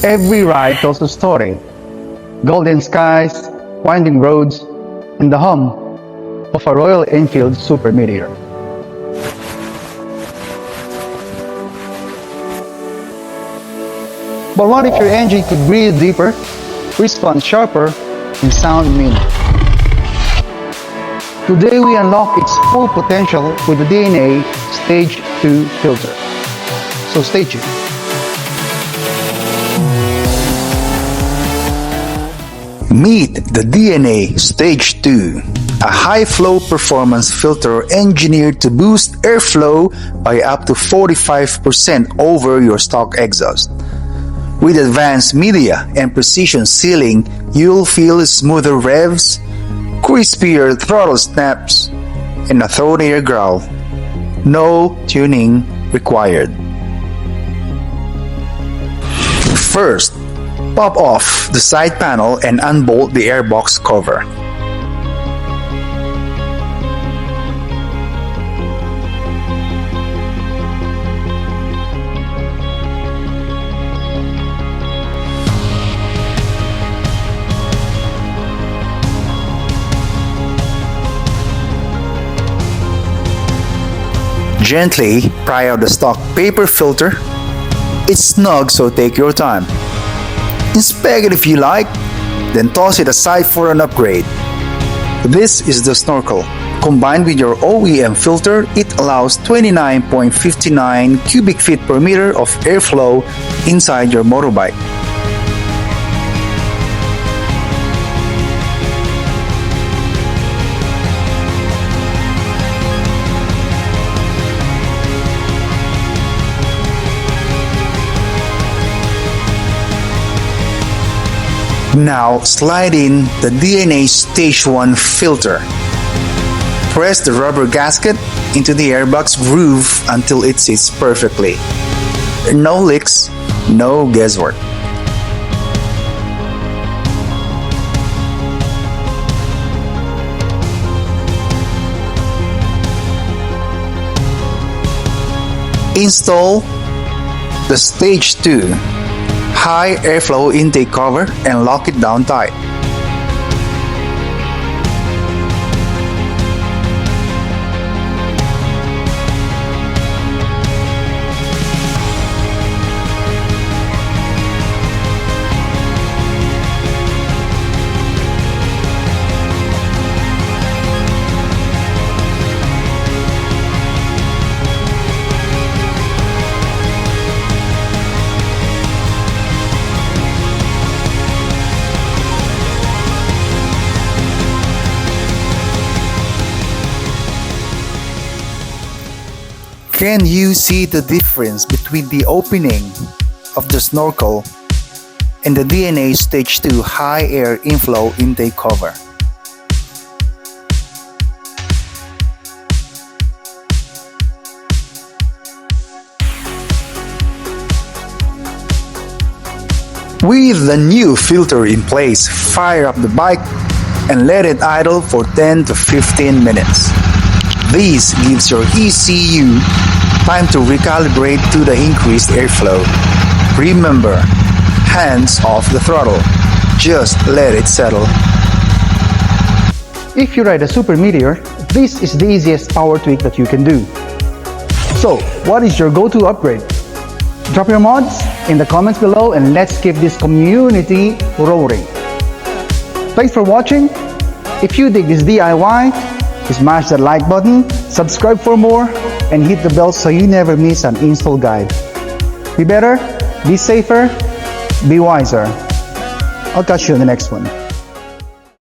Every ride tells a story. Golden skies, winding roads, and the hum of a Royal Enfield Super Meteor. But what if your engine could breathe deeper, respond sharper, and sound meaner? Today we unlock its full potential with the DNA Stage 2 filter. So stay tuned. Meet the DNA Stage 2, a high-flow performance filter engineered to boost airflow by up to 45% over your stock exhaust. With advanced media and precision sealing, you'll feel smoother revs, crispier throttle snaps, and a throatier growl. No tuning required. First, pop off the side panel and unbolt the airbox cover. Gently pry out the stock paper filter. It's snug, so take your time. Inspect it if you like, then toss it aside for an upgrade. This is the snorkel. Combined with your OEM filter, it allows 29.59 cubic feet per meter of airflow inside your motorbike. Now slide in the DNA Stage 1 filter. Press the rubber gasket into the airbox groove until it sits perfectly. No leaks, no guesswork. Install the Stage 2 high airflow intake cover and lock it down tight. Can you see the difference between the opening of the snorkel and the DNA Stage 2 high air inflow intake cover? With the new filter in place, fire up the bike and let it idle for 10 to 15 minutes. This gives your ECU time to recalibrate to the increased airflow. Remember, hands off the throttle. Just let it settle. If you ride a Super Meteor, this is the easiest power tweak that you can do. So, what is your go-to upgrade? Drop your mods in the comments below and let's keep this community roaring. Thanks for watching. If you dig this DIY, smash that like button, subscribe for more, and hit the bell so you never miss an install guide. Be better, be safer, be wiser. I'll catch you in the next one.